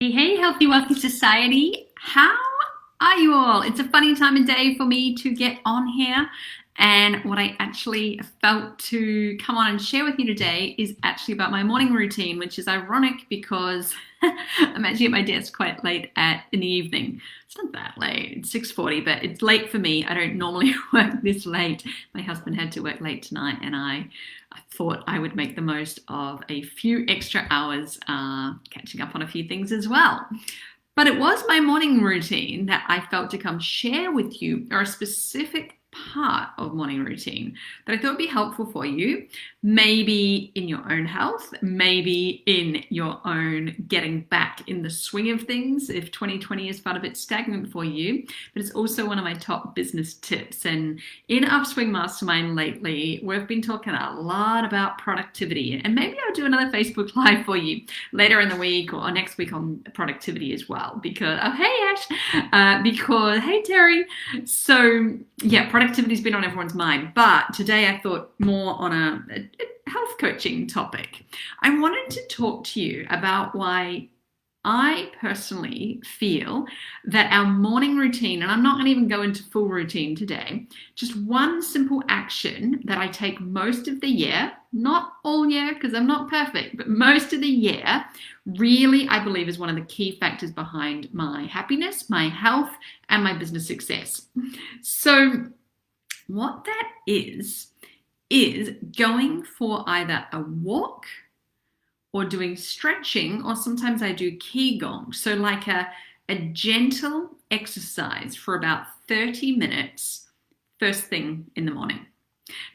Hey, Healthy Wealthy Society. How are you all? It's a funny time of day for me to get on here. And what I actually felt to come on and share with you today is actually about my morning routine, which is ironic because I'm actually at my desk quite late in the evening. It's not that late, it's 6:40, but it's late for me. I don't normally work this late. My husband had to work late tonight, and I thought I would make the most of a few extra hours catching up on a few things as well. But it was my morning routine that I felt to come share with you, or a specific part of morning routine that I thought would be helpful for you, maybe in your own health, maybe in your own getting back in the swing of things if 2020 has felt a bit stagnant for you. But it's also one of my top business tips. And in Upswing Mastermind lately, we've been talking a lot about productivity, and maybe I'll do another Facebook Live for you later in the week or next week on productivity as well, because hey Ash, because hey Terry. So yeah, productivity's been on everyone's mind, but today I thought more on a health coaching topic. I wanted to talk to you about why I personally feel that our morning routine, and I'm not going to even go into full routine today, just one simple action that I take most of the year, not all year because I'm not perfect, but most of the year, really I believe is one of the key factors behind my happiness, my health, and my business success. So what that is going for either a walk or doing stretching, or sometimes I do qigong. So like a gentle exercise for about 30 minutes first thing in the morning.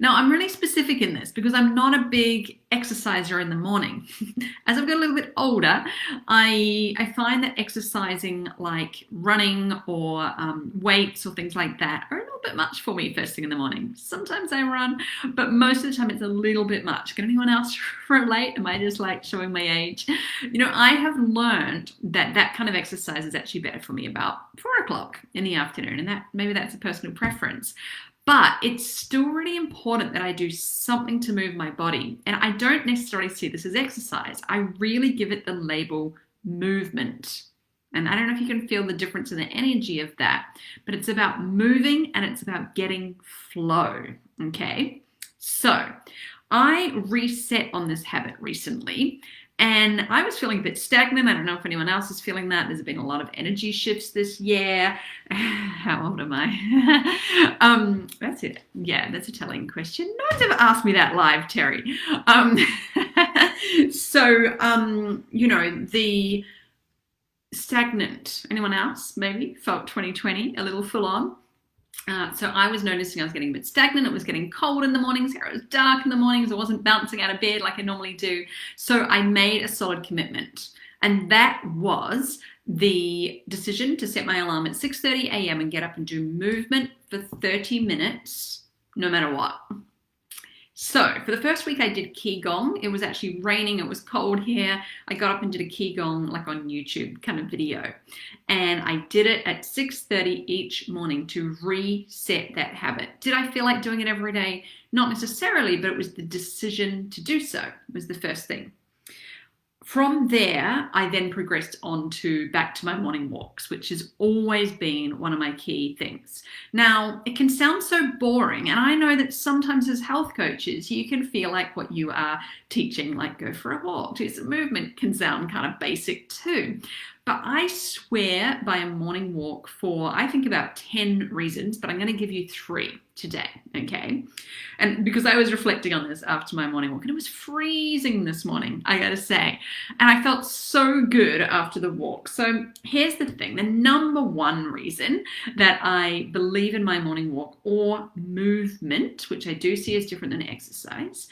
Now, I'm really specific in this because I'm not a big exerciser in the morning. As I've got a little bit older, I find that exercising like running or weights or things like that are a little bit much for me first thing in the morning. Sometimes I run, but most of the time it's a little bit much. Can anyone else relate? Am I just like showing my age? I have learned that kind of exercise is actually better for me about 4 o'clock in the afternoon, and that maybe that's a personal preference. But it's still really important that I do something to move my body. And I don't necessarily see this as exercise. I really give it the label movement. And I don't know if you can feel the difference in the energy of that, but it's about moving and it's about getting flow. Okay. So I reset on this habit recently, and I was feeling a bit stagnant. I don't know if anyone else is feeling that. There's been a lot of energy shifts this year. How old am I? That's it. Yeah, that's a telling question. No one's ever asked me that live, Terry. The stagnant. Anyone else maybe felt 2020 a little full on? So I was noticing I was getting a bit stagnant. It was getting cold in the mornings. It was dark in the mornings. I wasn't bouncing out of bed like I normally do. So I made a solid commitment. And that was the decision to set my alarm at 6:30 a.m. and get up and do movement for 30 minutes, no matter what. So for the first week I did qigong. It was actually raining. It was cold here. I got up and did a qigong like on YouTube kind of video. And I did it at 6:30 each morning to reset that habit. Did I feel like doing it every day? Not necessarily, but it was the decision to do so. It was the first thing. From there, I then progressed on to back to my morning walks, which has always been one of my key things. Now, it can sound so boring, and I know that sometimes as health coaches, you can feel like what you are teaching, like go for a walk, do some movement, can sound kind of basic too. But I swear by a morning walk for, I think, about 10 reasons, but I'm going to give you 3 today, okay? And because I was reflecting on this after my morning walk, and it was freezing this morning, I gotta say, and I felt so good after the walk. So here's the thing, the number one reason that I believe in my morning walk or movement, which I do see as different than exercise,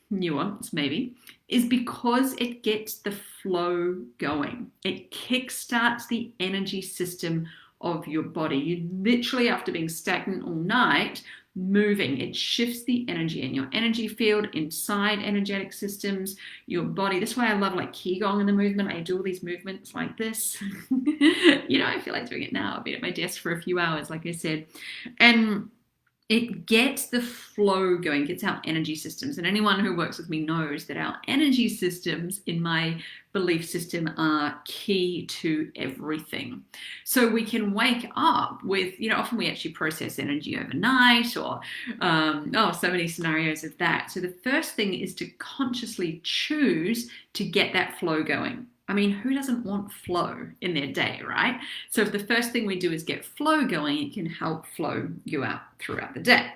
nuance maybe, is because it gets the flow going. It kickstarts the energy system of your body. You literally, after being stagnant all night, moving, it shifts the energy in your energy field, inside energetic systems, your body. That's why I love like qigong in the movement. I do all these movements like this. I feel like doing it now. I've been at my desk for a few hours, like I said. And it gets the flow going, gets our energy systems. And anyone who works with me knows that our energy systems, in my belief system, are key to everything. So we can wake up with, often we actually process energy overnight, or, so many scenarios of that. So the first thing is to consciously choose to get that flow going. I mean, who doesn't want flow in their day, right? So if the first thing we do is get flow going, it can help flow you out throughout the day.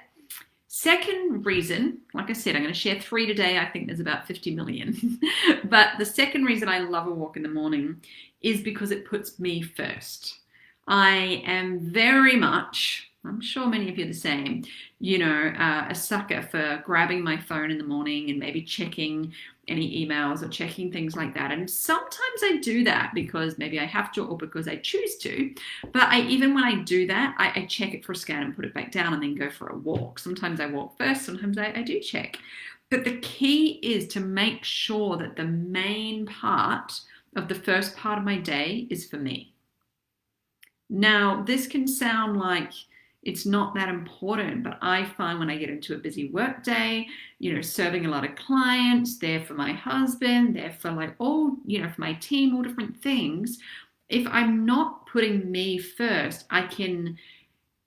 Second reason, like I said, I'm going to share 3 today. I think there's about 50 million. But the second reason I love a walk in the morning is because it puts me first. I am very much, I'm sure many of you are the same, a sucker for grabbing my phone in the morning and maybe checking any emails or checking things like that. And sometimes I do that because maybe I have to or because I choose to. But even when I do that, I check it for a scan and put it back down and then go for a walk. Sometimes I walk first, sometimes I do check. But the key is to make sure that the main part of the first part of my day is for me. Now, this can sound like it's not that important, but I find when I get into a busy work day, serving a lot of clients, there for my husband, there for for my team, all different things. If I'm not putting me first, I don't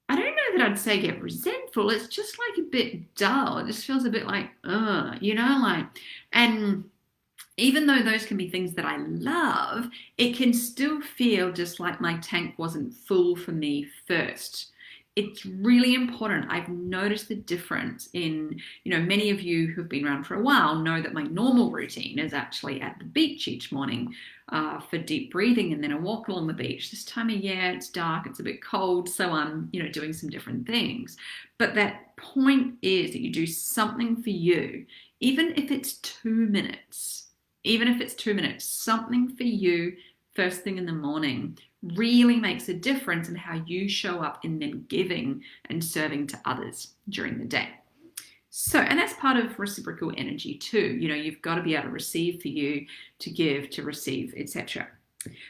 know that I'd say get resentful. It's just a bit dull. It just feels a bit and even though those can be things that I love, it can still feel just like my tank wasn't full for me first. It's really important. I've noticed the difference in, many of you who've been around for a while know that my normal routine is actually at the beach each morning for deep breathing and then a walk along the beach. This time of year, it's dark, it's a bit cold, so I'm, doing some different things. But that point is that you do something for you, even if it's 2 minutes, something for you first thing in the morning really makes a difference in how you show up in then giving and serving to others during the day. So, and that's part of reciprocal energy too. You've got to be able to receive for you, to give, to receive, etc.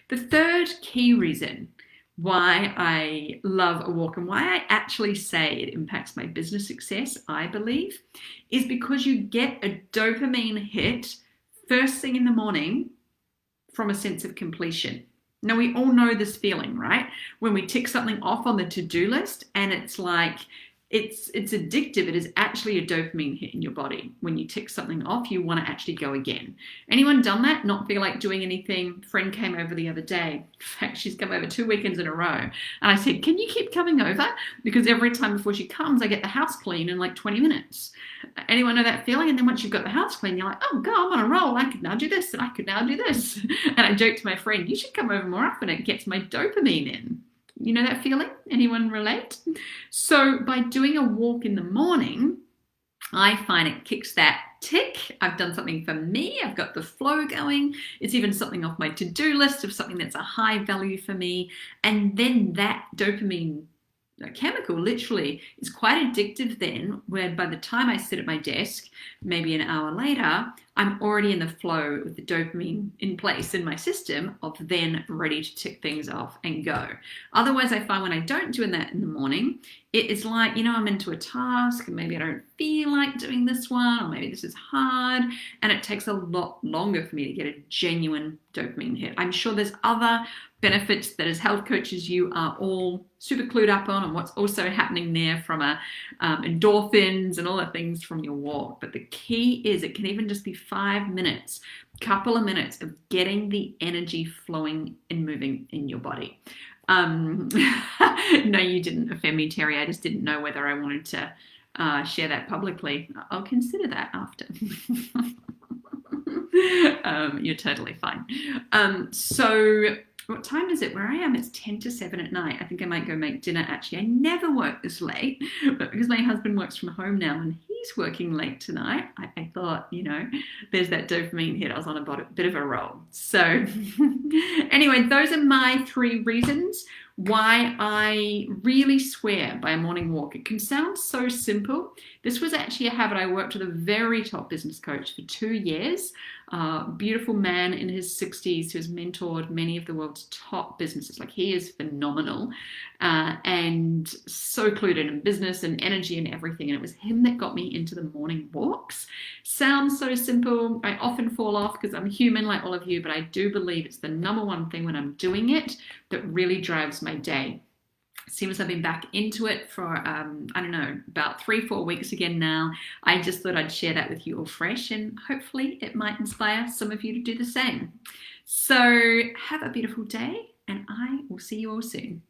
The third key reason why I love a walk and why I actually say it impacts my business success, I believe, is because you get a dopamine hit first thing in the morning from a sense of completion. Now, we all know this feeling, right? When we tick something off on the to-do list and it's it's addictive. It is actually a dopamine hit in your body. When you tick something off, you want to actually go again. Anyone done that? Not feel like doing anything? Friend came over the other day. In fact, she's come over 2 weekends in a row. And I said, can you keep coming over? Because every time before she comes, I get the house clean in 20 minutes. Anyone know that feeling? And then once you've got the house clean, you're like, oh God, I'm on a roll. I could now do this and I could now do this. And I joked to my friend, you should come over more often. It gets my dopamine in. You know that feeling? Anyone relate? So by doing a walk in the morning, I find it kicks that tick. I've done something for me. I've got the flow going. It's even something off my to-do list of something that's a high value for me. And then that dopamine chemical literally is quite addictive then, where by the time I sit at my desk, maybe an hour later, I'm already in the flow with the dopamine in place in my system of then ready to tick things off and go. Otherwise, I find when I don't do that in the morning, it is like, I'm into a task and maybe I don't feel like doing this one, or maybe this is hard, and it takes a lot longer for me to get a genuine dopamine hit. I'm sure there's other benefits that as health coaches you are all super clued up on and what's also happening there from endorphins and all the things from your walk. But the key is it can even just be 5 minutes, couple of minutes of getting the energy flowing and moving in your body. No, you didn't offend me, Terry. I just didn't know whether I wanted to share that publicly. I'll consider that after. You're totally fine. So what time is it where I am? It's 10 to 7 at night. I think I might go make dinner. Actually, I never work this late, but because my husband works from home now and he's working late tonight, I thought, there's that dopamine hit. I was on a bit of a roll. So anyway, those are my 3 reasons why I really swear by a morning walk. It can sound so simple. This was actually a habit I worked with a very top business coach for 2 years. beautiful man in his 60s who has mentored many of the world's top businesses. Like, he is phenomenal and so clued in business and energy and everything. And it was him that got me into the morning walks. Sounds so simple. I often fall off because I'm human like all of you, but I do believe it's the number one thing when I'm doing it that really drives my day. Seems I've been back into it for, I don't know, about 3-4 weeks again now. I just thought I'd share that with you all fresh, and hopefully it might inspire some of you to do the same. So have a beautiful day, and I will see you all soon.